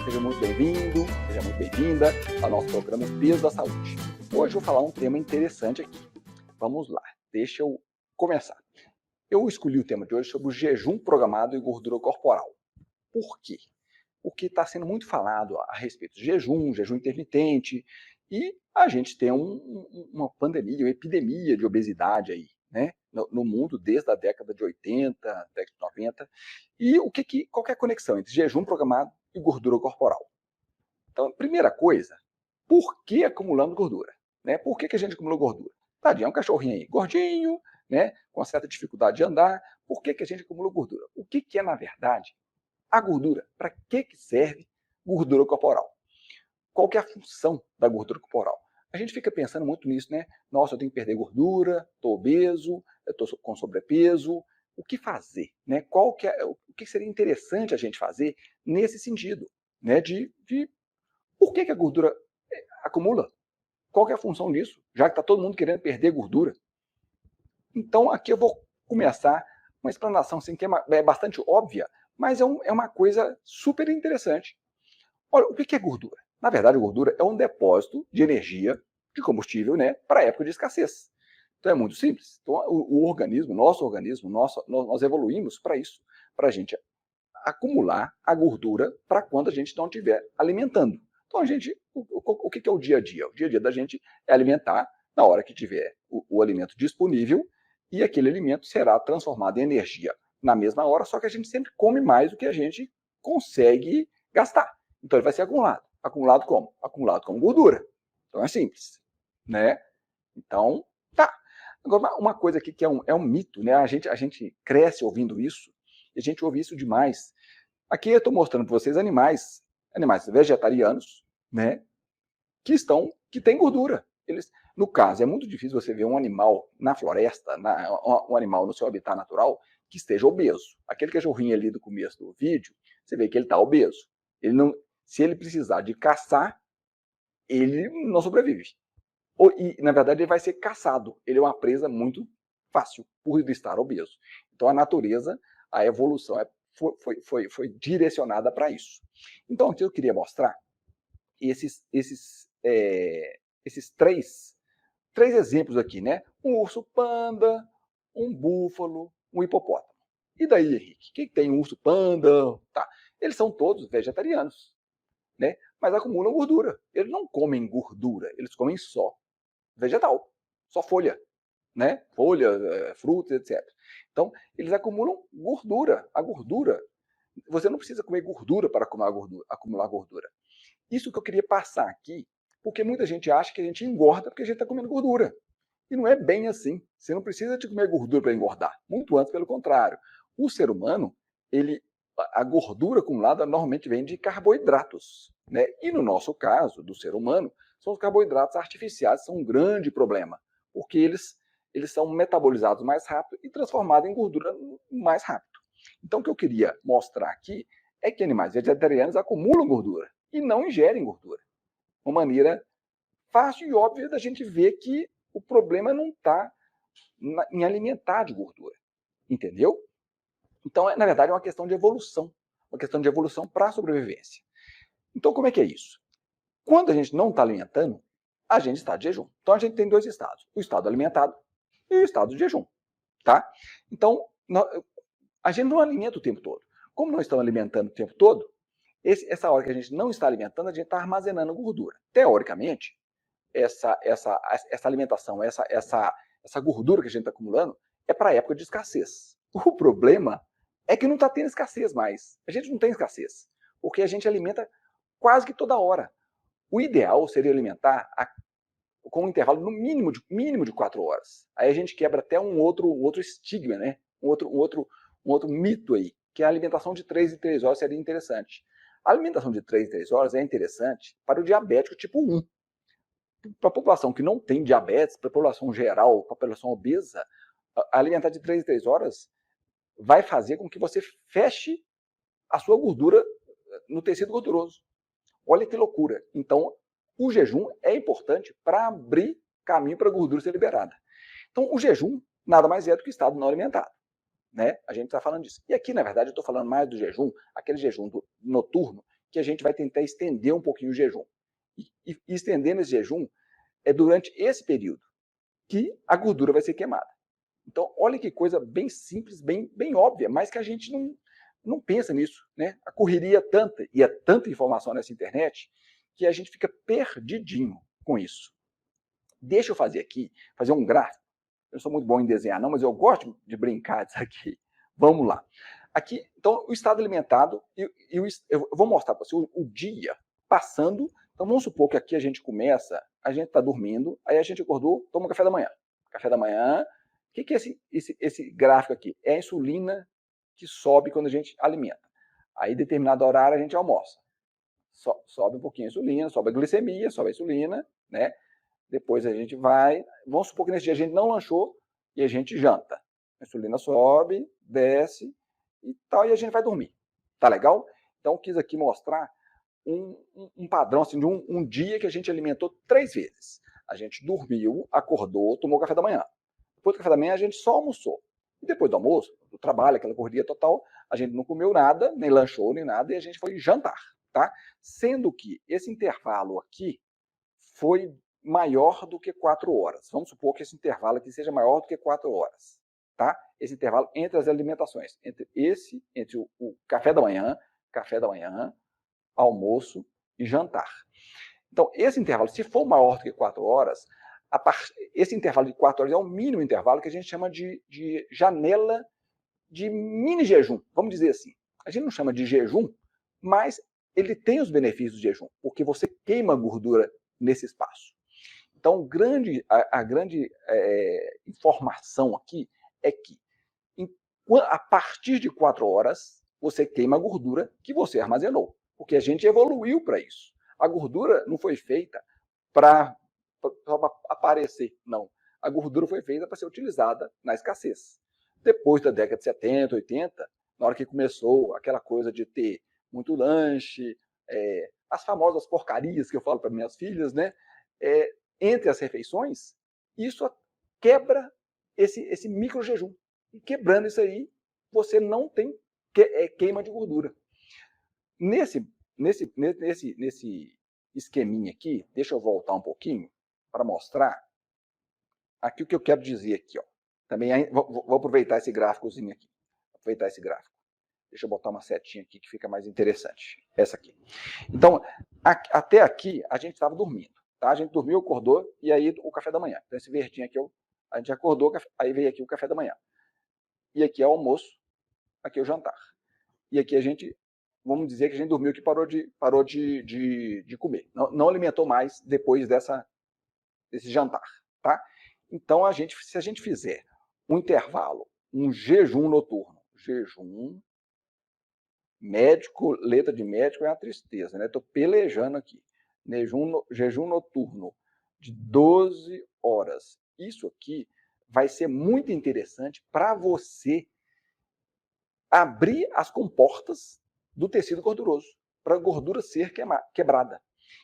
Seja muito bem-vindo, seja muito bem-vinda ao nosso programa Peso da Saúde. Hoje eu vou falar um tema interessante aqui. Vamos lá, deixa eu começar. Eu escolhi o tema de hoje sobre o jejum programado e gordura corporal. Por quê? Porque está sendo muito falado a respeito de jejum intermitente, e a gente tem uma pandemia, uma epidemia de obesidade aí, né, no mundo desde a década de 80, década de 90. E qual que é a conexão entre jejum programado e gordura corporal? Então, primeira coisa, por que acumulamos gordura? Né? Por que a gente acumula gordura? Tadinho, é um cachorrinho aí, gordinho, né, com uma certa dificuldade de andar. Por que a gente acumula gordura? O que é, na verdade, a gordura? Para que serve gordura corporal? Qual que é a função da gordura corporal? A gente fica pensando muito nisso, né? Nossa, eu tenho que perder gordura, estou obeso, estou com sobrepeso. O que fazer? Né? O que seria interessante a gente fazer nesse sentido? Né? Por que a gordura acumula? Qual que é a função disso? Já que está todo mundo querendo perder gordura. Então, aqui eu vou começar uma explanação assim, que é bastante óbvia, mas é uma coisa super interessante. Olha, o que é gordura? Na verdade, a gordura é um depósito de energia, de combustível, né, para a época de escassez. Então é muito simples. Então, nosso organismo, nós evoluímos para isso, para a gente acumular a gordura para quando a gente não estiver alimentando. Então, o que é o dia a dia? O dia a dia da gente é alimentar na hora que tiver o alimento disponível, e aquele alimento será transformado em energia na mesma hora, só que a gente sempre come mais do que a gente consegue gastar. Então ele vai ser acumulado. Acumulado como? Acumulado como gordura. Então é simples, né? Então, tá. Agora, uma coisa aqui que é um mito, né? A gente cresce ouvindo isso, e a gente ouve isso demais. Aqui eu estou mostrando para vocês animais vegetarianos, né? Que têm gordura. No caso, é muito difícil você ver um animal na floresta, um animal no seu habitat natural, que esteja obeso. Aquele cachorrinho ali do começo do vídeo, você vê que ele está obeso. Se ele precisar de caçar, ele não sobrevive. E, na verdade, ele vai ser caçado. Ele é uma presa muito fácil, por estar obeso. Então, a natureza, a evolução foi direcionada para isso. Então, aqui eu queria mostrar esses três exemplos aqui, né? Um urso panda, um búfalo, um hipopótamo. E daí, Henrique? O que tem um urso panda? Tá. Eles são todos vegetarianos, né? Mas acumulam gordura. Eles não comem gordura, eles comem só vegetal, só folha, né? Folha, frutas, etc. Então, eles acumulam gordura. A gordura, você não precisa comer gordura para acumular gordura. Isso que eu queria passar aqui, porque muita gente acha que a gente engorda porque a gente está comendo gordura. E não é bem assim. Você não precisa de comer gordura para engordar. Muito antes, pelo contrário. O ser humano, a gordura acumulada normalmente vem de carboidratos, né? E no nosso caso, do ser humano, são os carboidratos artificiais, são um grande problema, porque eles são metabolizados mais rápido e transformados em gordura mais rápido. Então, o que eu queria mostrar aqui é que animais vegetarianos acumulam gordura e não ingerem gordura. Uma maneira fácil e óbvia da gente ver que o problema não está em alimentar de gordura. Entendeu? Então, na verdade, é uma questão de evolução. Uma questão de evolução para a sobrevivência. Então, como é que é isso? Quando a gente não está alimentando, a gente está de jejum. Então, a gente tem dois estados. O estado alimentado e o estado de jejum. Tá? Então, a gente não alimenta o tempo todo. Como não estamos alimentando o tempo todo, essa hora que a gente não está alimentando, a gente está armazenando gordura. Teoricamente, essa alimentação, essa gordura que a gente está acumulando, é para a época de escassez. O problema é que não está tendo escassez mais. A gente não tem escassez, porque a gente alimenta quase que toda hora. O ideal seria alimentar com um intervalo no mínimo de 4 horas. Aí a gente quebra até um outro estigma, né? Um outro mito aí, que a alimentação de 3 em 3 horas seria interessante. A alimentação de 3 em 3 horas é interessante para o diabético tipo 1. Para a população que não tem diabetes, para a população geral, para a população obesa, alimentar de 3 em 3 horas vai fazer com que você feche a sua gordura no tecido gorduroso. Olha que loucura. Então, o jejum é importante para abrir caminho para a gordura ser liberada. Então, o jejum nada mais é do que o estado não alimentado. Né? A gente está falando disso. E aqui, na verdade, eu estou falando mais do jejum, aquele jejum noturno, que a gente vai tentar estender um pouquinho o jejum. E estendendo esse jejum, é durante esse período que a gordura vai ser queimada. Então, olha que coisa bem simples, bem óbvia, mas que a gente não pensa nisso, né? A correria é tanta, e é tanta informação nessa internet, que a gente fica perdidinho com isso. Deixa eu fazer aqui, fazer um gráfico. Eu não sou muito bom em desenhar, não, mas eu gosto de brincar disso aqui. Vamos lá. Aqui, então, o estado alimentado, eu vou mostrar para você o dia passando. Então, vamos supor que aqui a gente começa, a gente está dormindo, aí a gente acordou, toma café da manhã. Café da manhã, o que é esse gráfico aqui? É a insulina que sobe quando a gente alimenta. Aí, em determinado horário, a gente almoça. Sobe um pouquinho a insulina, sobe a glicemia, sobe a insulina, né? Depois a gente vai, vamos supor que nesse dia a gente não lanchou e a gente janta. A insulina sobe, desce e tal, e a gente vai dormir. Tá legal? Então, quis aqui mostrar um padrão assim, de um dia que a gente alimentou 3 vezes. A gente dormiu, acordou, tomou café da manhã. Depois do café da manhã, a gente só almoçou. E depois do almoço, do trabalho, aquela correria total, a gente não comeu nada, nem lanchou, nem nada, e a gente foi jantar. Tá? Sendo que esse intervalo aqui foi maior do que 4 horas. Vamos supor que esse intervalo aqui seja maior do que 4 horas. Tá? Esse intervalo entre as alimentações, entre o café da manhã, almoço e jantar. Então, esse intervalo, se for maior do que 4 horas, esse intervalo de 4 horas é o mínimo intervalo que a gente chama de janela de mini jejum, vamos dizer assim. A gente não chama de jejum, mas ele tem os benefícios do jejum, porque você queima gordura nesse espaço. Então, a grande informação aqui é que a partir de 4 horas, você queima a gordura que você armazenou, porque a gente evoluiu para isso. A gordura não foi feita para aparecer, não. A gordura foi feita para ser utilizada na escassez. Depois da década de 70, 80, na hora que começou aquela coisa de ter muito lanche, as famosas porcarias que eu falo para minhas filhas, né? Entre as refeições, isso quebra esse micro jejum. E quebrando isso aí, você não tem queima de gordura. Nesse esqueminha aqui, deixa eu voltar um pouquinho para mostrar aqui o que eu quero dizer aqui. Ó. Também vou aproveitar esse gráficozinho aqui. Aproveitar esse gráfico. Deixa eu botar uma setinha aqui que fica mais interessante. Essa aqui. Então, até aqui, a gente estava dormindo. Tá? A gente dormiu, acordou, e aí o café da manhã. Então, esse verdinho aqui, a gente acordou, aí veio aqui o café da manhã. E aqui é o almoço, aqui é o jantar. E aqui a gente, vamos dizer que a gente dormiu que parou de comer. Não alimentou mais depois desse jantar. Tá? Então, se a gente fizer um intervalo, um jejum noturno, jejum médico, letra de médico é uma tristeza, né? Estou pelejando aqui. Jejum noturno de 12 horas. Isso aqui vai ser muito interessante para você abrir as comportas do tecido gorduroso, para a gordura ser quebrada.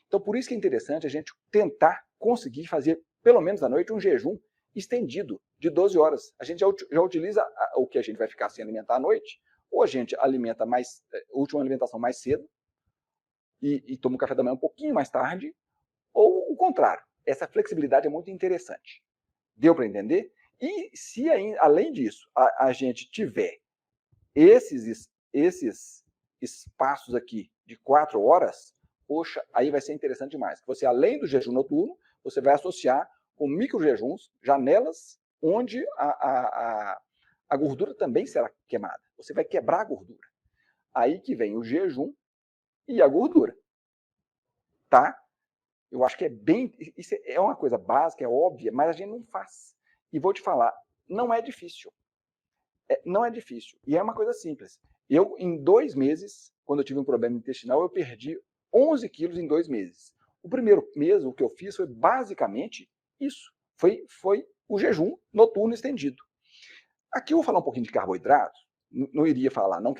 Então, por isso que é interessante a gente tentar conseguir fazer, pelo menos à noite, um jejum estendido de 12 horas. A gente já utiliza o que a gente vai ficar sem alimentar à noite, ou a gente alimenta a última alimentação mais cedo e toma o café da manhã um pouquinho mais tarde, ou o contrário. Essa flexibilidade é muito interessante. Deu para entender? E se, além disso, a gente tiver esses espaços aqui de 4 horas, poxa, aí vai ser interessante demais. Você, além do jejum noturno, você vai associar com microjejuns, janelas, onde a gordura também será queimada. Você vai quebrar a gordura. Aí que vem o jejum e a gordura. Tá? Eu acho que isso é uma coisa básica, é óbvia, mas a gente não faz. E vou te falar, não é difícil. Não é difícil. E é uma coisa simples. Eu, em 2 meses, quando eu tive um problema intestinal, eu perdi 11 quilos em 2 meses. O primeiro mês, o que eu fiz foi basicamente isso. Foi o jejum noturno estendido. Aqui eu vou falar um pouquinho de carboidratos. Não iria falar, não,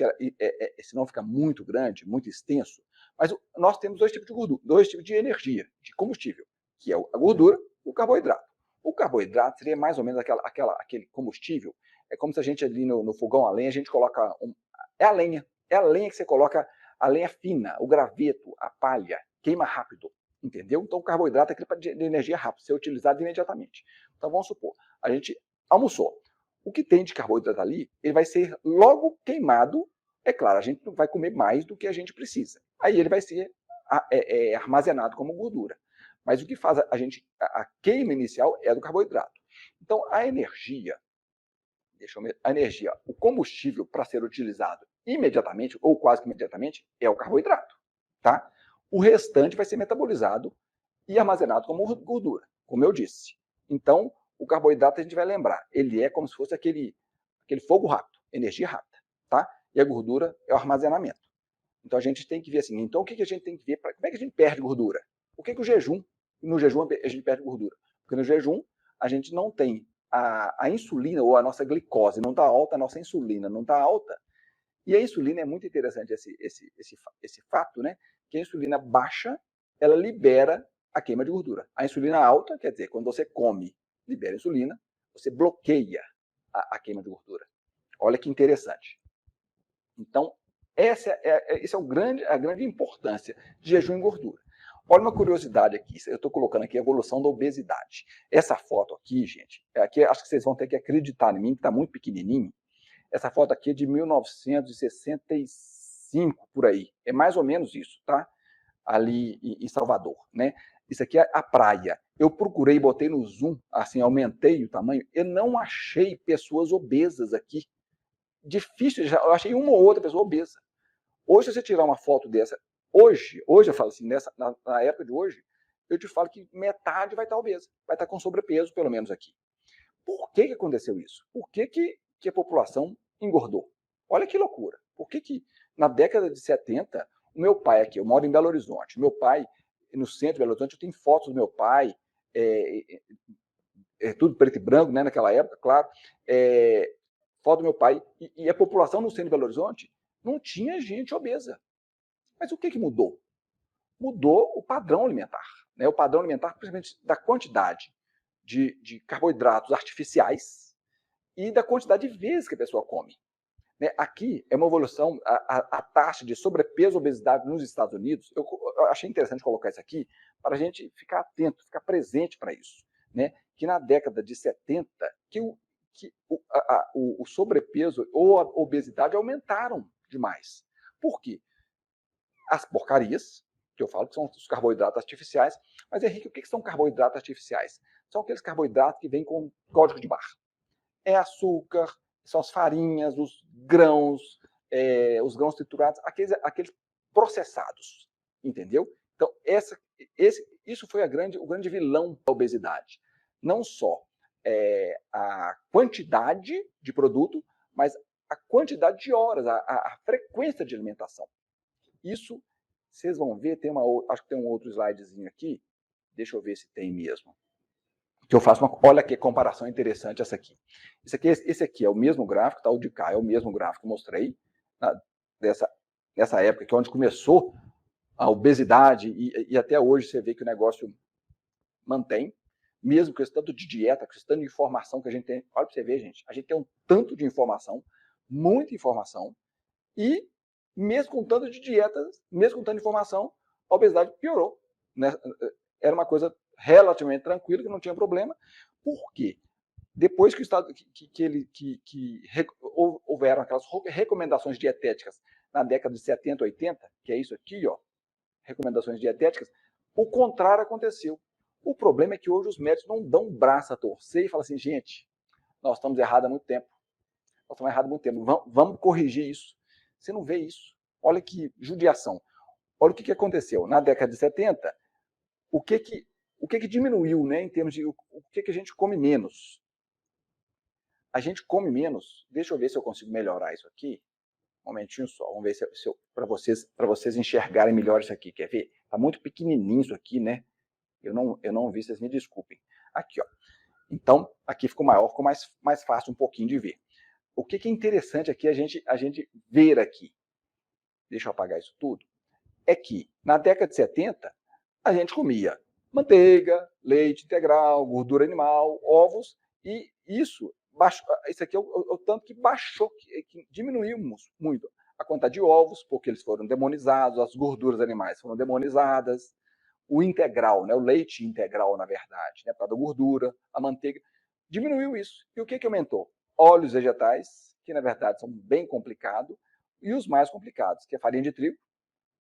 senão fica muito grande, muito extenso. Mas nós temos 2 tipos de gordura, 2 tipos de energia, de combustível, que é a gordura e o carboidrato. O carboidrato seria mais ou menos aquele combustível. É como se a gente ali no fogão a lenha, a gente coloca... É a lenha que você coloca a lenha fina, o graveto, a palha, queima rápido, entendeu? Então o carboidrato é aquele de energia rápida, ser utilizado imediatamente. Então vamos supor, a gente almoçou. O que tem de carboidrato ali, ele vai ser logo queimado. É claro, a gente não vai comer mais do que a gente precisa. Aí ele vai ser armazenado como gordura. Mas o que faz a queima inicial é do carboidrato. Então a energia, o combustível para ser utilizado imediatamente, ou quase que imediatamente, é o carboidrato. Tá? O restante vai ser metabolizado e armazenado como gordura, como eu disse. Então, o carboidrato a gente vai lembrar, ele é como se fosse aquele fogo rápido, energia rápida, tá? E a gordura é o armazenamento. Então a gente tem que ver assim, então o que a gente tem que ver, como é que a gente perde gordura? O que o jejum, no jejum a gente perde gordura? Porque no jejum a gente não tem a insulina ou a nossa glicose, não está alta, a nossa insulina não está alta. E a insulina é muito interessante esse fato, né? Que a insulina baixa, ela libera a queima de gordura. A insulina alta, quer dizer, quando você come, libera insulina, você bloqueia a queima de gordura. Olha que interessante. Então, essa é a grande importância de jejum e gordura. Olha uma curiosidade aqui, eu estou colocando aqui a evolução da obesidade. Essa foto aqui, gente, aqui acho que vocês vão ter que acreditar em mim, que está muito pequenininho. Essa foto aqui é de 1965, por aí. É mais ou menos isso, tá? Ali em Salvador, né? Isso aqui é a praia. Eu procurei, botei no zoom, assim, aumentei o tamanho. Eu não achei pessoas obesas aqui. Difícil, eu achei uma ou outra pessoa obesa. Hoje, se você tirar uma foto dessa, hoje eu falo assim, na época de hoje, eu te falo que metade vai estar obesa, vai estar com sobrepeso, pelo menos aqui. Por que aconteceu isso? Por que a população engordou? Olha que loucura. Por que na década de 70, o meu pai aqui, eu moro em Belo Horizonte, meu pai, no centro de Belo Horizonte, eu tenho fotos do meu pai, tudo preto e branco, né, naquela época, claro, foto do meu pai, e a população no centro de Belo Horizonte não tinha gente obesa. Mas o que mudou? Mudou o padrão alimentar. Né? O padrão alimentar, principalmente da quantidade de carboidratos artificiais e da quantidade de vezes que a pessoa come. Né? Aqui é uma evolução, a taxa de sobrepeso e obesidade nos Estados Unidos, eu achei interessante colocar isso aqui para a gente ficar atento, ficar presente para isso. Né? Que na década de 70, o sobrepeso ou a obesidade aumentaram demais. Por quê? As porcarias, que eu falo que são os carboidratos artificiais, mas Henrique, o que são carboidratos artificiais? São aqueles carboidratos que vêm com código de barra. É açúcar, são as farinhas, os grãos triturados, aqueles processados, entendeu? Então, isso foi o grande vilão da obesidade. Não só a quantidade de produto, mas a quantidade de horas, a frequência de alimentação. Isso, vocês vão ver, acho que tem um outro slidezinho aqui, deixa eu ver se tem mesmo. Que eu faço olha que comparação interessante essa aqui. Esse aqui é o mesmo gráfico, tá? O de cá é o mesmo gráfico que eu mostrei, nessa época, que é onde começou a obesidade, e até hoje você vê que o negócio mantém, mesmo com esse tanto de dieta, com esse tanto de informação que a gente tem. Olha para você ver, gente, a gente tem um tanto de informação, muita informação, e mesmo com tanto de dietas, mesmo com tanta informação, a obesidade piorou. Né? Era uma coisa relativamente tranquila, que não tinha problema. Por quê? Depois que o Estado houveram aquelas recomendações dietéticas na década de 70, 80, que é isso aqui, ó, recomendações dietéticas, o contrário aconteceu. O problema é que hoje os médicos não dão braço a torcer e falam assim, gente, nós estamos errados há muito tempo. Nós estamos errados há muito tempo. Vamos corrigir isso. Você não vê isso. Olha que judiação. Olha o que aconteceu. Na década de 70, o que diminuiu, né, em termos de o que a gente come menos? A gente come menos. Deixa eu ver se eu consigo melhorar isso aqui. Um momentinho só. Vamos ver para vocês enxergarem melhor isso aqui. Quer ver? Está muito pequenininho isso aqui, né? Eu não vi, vocês me desculpem. Aqui, ó. Então, aqui ficou maior, ficou mais fácil um pouquinho de ver. O que é interessante aqui a gente ver aqui, deixa eu apagar isso tudo, é que na década de 70 a gente comia manteiga, leite integral, gordura animal, ovos, e isso aqui é o tanto que baixou, que diminuiu muito a quantidade de ovos, porque eles foram demonizados, as gorduras animais foram demonizadas, o integral, né, o leite integral, na verdade, né, para dar gordura, a manteiga, diminuiu isso. E o que aumentou? Óleos vegetais, que na verdade são bem complicados, e os mais complicados, que é farinha de trigo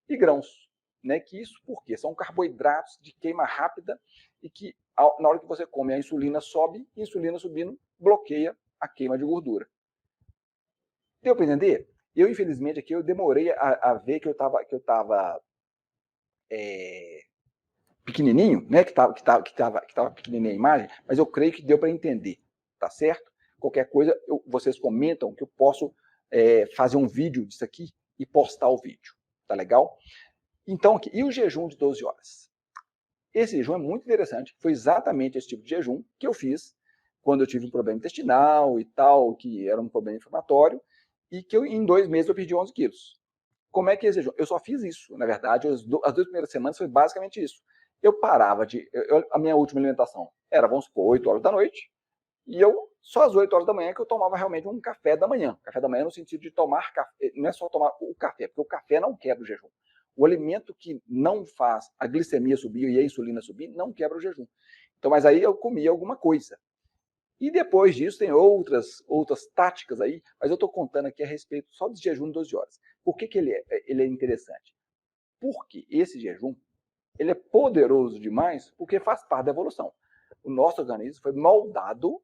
e grãos. Né, que isso por quê? São carboidratos de queima rápida e que na hora que você come a insulina sobe, e a insulina subindo bloqueia a queima de gordura. Deu para entender? Eu, infelizmente, aqui eu demorei a ver que eu estava pequenininho, né? Que tava pequenininha a imagem, mas eu creio que deu para entender, tá certo? Qualquer coisa, vocês comentam que eu posso fazer um vídeo disso aqui e postar o vídeo, tá legal? Então, aqui, e o jejum de 12 horas? Esse jejum é muito interessante, foi exatamente esse tipo de jejum que eu fiz quando eu tive um problema intestinal e tal, que era um problema inflamatório, e que em 2 meses eu perdi 11 quilos. Como é que é esse jejum? Eu só fiz isso, na verdade, as 2 primeiras semanas foi basicamente isso. Eu parava a minha última alimentação era, vamos supor, 8 horas da noite, e só às 8 horas da manhã que eu tomava realmente um café da manhã. Café da manhã no sentido de tomar café, não é só tomar o café, porque o café não quebra o jejum. O alimento que não faz a glicemia subir e a insulina subir não quebra o jejum. Então, mas aí eu comia alguma coisa. E depois disso tem outras táticas aí, mas eu estou contando aqui a respeito só do jejum de 12 horas. Por que ele é interessante? Porque esse jejum ele é poderoso demais porque faz parte da evolução. O nosso organismo foi moldado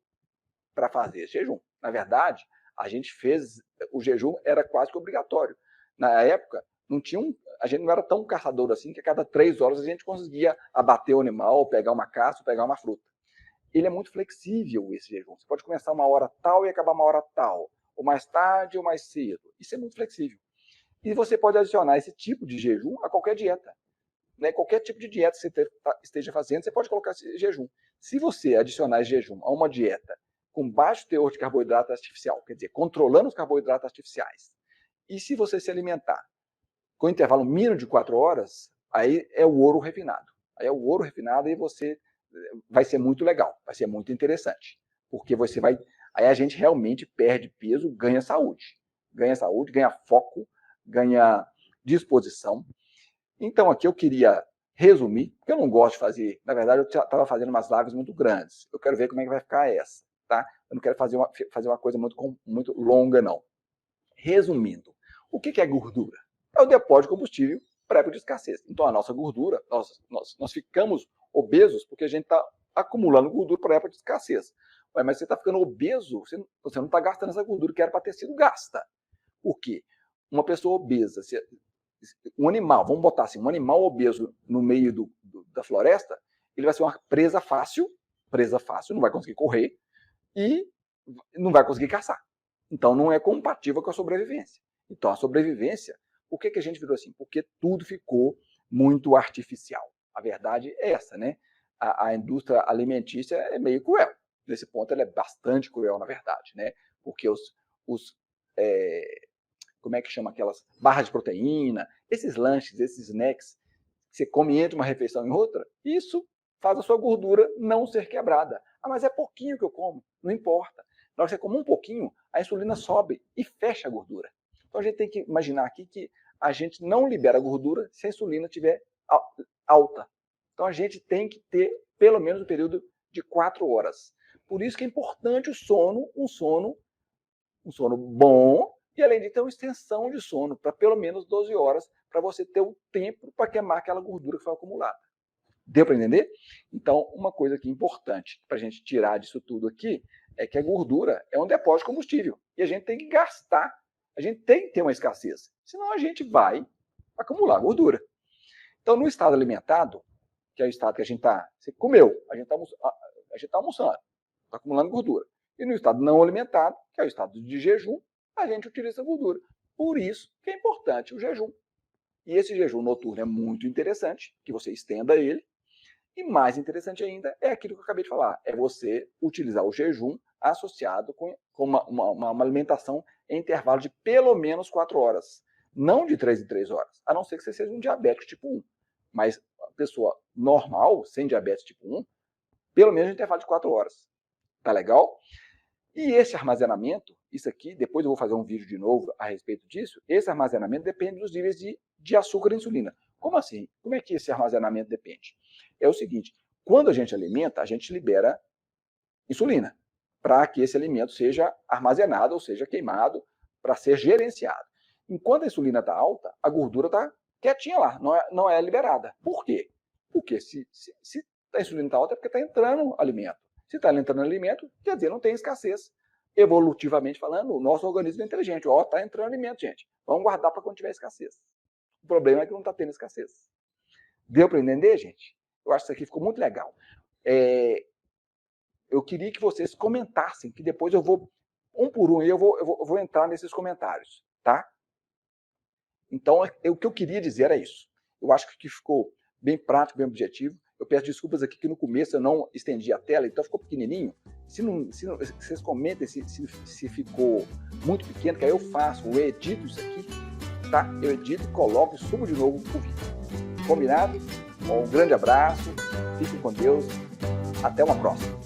para fazer esse jejum. Na verdade, a gente fez, o jejum era quase que obrigatório. Na época, a gente não era tão caçador assim que a cada 3 horas a gente conseguia abater o animal, pegar uma caça, pegar uma fruta. Ele é muito flexível, esse jejum. Você pode começar uma hora tal e acabar uma hora tal, ou mais tarde ou mais cedo. Isso é muito flexível. E você pode adicionar esse tipo de jejum a qualquer dieta. Né? Qualquer tipo de dieta que você esteja fazendo, você pode colocar esse jejum. Se você adicionar esse jejum a uma dieta com baixo teor de carboidrato artificial, quer dizer, controlando os carboidratos artificiais, e se você se alimentar com intervalo mínimo de 4 horas, aí é o ouro refinado. Aí é o ouro refinado e você vai ser muito legal, vai ser muito interessante. Porque você vai. Aí a gente realmente perde peso, ganha saúde. Ganha foco, ganha disposição. Então aqui eu queria resumir, porque eu não gosto de fazer, na verdade eu estava fazendo umas lives muito grandes. Eu quero ver como é que vai ficar essa, tá? Eu não quero fazer uma coisa muito longa, não. Resumindo, o que é gordura? É o depósito de combustível para época de escassez. Então a nossa gordura, nós ficamos obesos porque a gente está acumulando gordura para época de escassez. Ué, mas você está ficando obeso, você não está gastando essa gordura que era para ter sido gasta. Por quê? Uma pessoa obesa, um animal, vamos botar assim, um animal obeso no meio da floresta, ele vai ser uma presa fácil, não vai conseguir correr e não vai conseguir caçar. Então não é compatível com a sobrevivência. Então a sobrevivência, por que a gente virou assim? Porque tudo ficou muito artificial. A verdade é essa, né? A indústria alimentícia é meio cruel. Nesse ponto ela é bastante cruel, na verdade, né? Porque como é que chama aquelas barras de proteína, esses lanches, esses snacks, que você come entre uma refeição e outra, isso faz a sua gordura não ser quebrada. Ah, mas é pouquinho que eu como, não importa. Na hora que você come um pouquinho, a insulina sobe e fecha a gordura. Então a gente tem que imaginar aqui que a gente não libera gordura se a insulina estiver alta. Então a gente tem que ter pelo menos um período de 4 horas. Por isso que é importante um sono bom, e além de ter uma extensão de sono para pelo menos 12 horas, para você ter o tempo para queimar aquela gordura que foi acumulada. Deu para entender? Então, uma coisa aqui importante para a gente tirar disso tudo aqui é que a gordura é um depósito de combustível. E a gente tem que gastar, a gente tem que ter uma escassez. Senão a gente vai acumular gordura. Então, no estado alimentado, que é o estado que a gente está, você comeu, a gente está almoçando, está acumulando gordura. E no estado não alimentado, que é o estado de jejum, a gente utiliza gordura. Por isso que é importante o jejum. E esse jejum noturno é muito interessante, que você estenda ele. E mais interessante ainda é aquilo que eu acabei de falar, é você utilizar o jejum associado com uma alimentação em intervalo de pelo menos 4 horas. Não de 3 em 3 horas, a não ser que você seja um diabético tipo 1. Mas a pessoa normal, sem diabetes tipo 1, pelo menos em intervalo de 4 horas. Tá legal? E esse armazenamento isso aqui, depois eu vou fazer um vídeo de novo a respeito disso, esse armazenamento depende dos níveis de açúcar e insulina. Como assim? Como é que esse armazenamento depende? É o seguinte, quando a gente alimenta, a gente libera insulina, para que esse alimento seja armazenado, ou seja, queimado, para ser gerenciado. Enquanto a insulina está alta, a gordura está quietinha lá, não é liberada. Por quê? Porque se a insulina está alta é porque está entrando alimento. Se está entrando alimento, quer dizer, não tem escassez. Evolutivamente falando, o nosso organismo é inteligente. Ó, está entrando alimento, gente. Vamos guardar para quando tiver escassez. O problema é que não está tendo escassez. Deu para entender, gente? Eu acho que isso aqui ficou muito legal. Eu queria que vocês comentassem, que depois eu vou, um por um, eu vou entrar nesses comentários, tá? Então, o que eu queria dizer é isso. Eu acho que ficou bem prático, bem objetivo. Eu peço desculpas aqui que no começo eu não estendi a tela, então ficou pequenininho. Se vocês comentem se ficou muito pequeno, que aí eu faço, eu edito isso aqui, tá? Eu edito, coloco e subo de novo o vídeo. Combinado? Um grande abraço, fiquem com Deus, até uma próxima.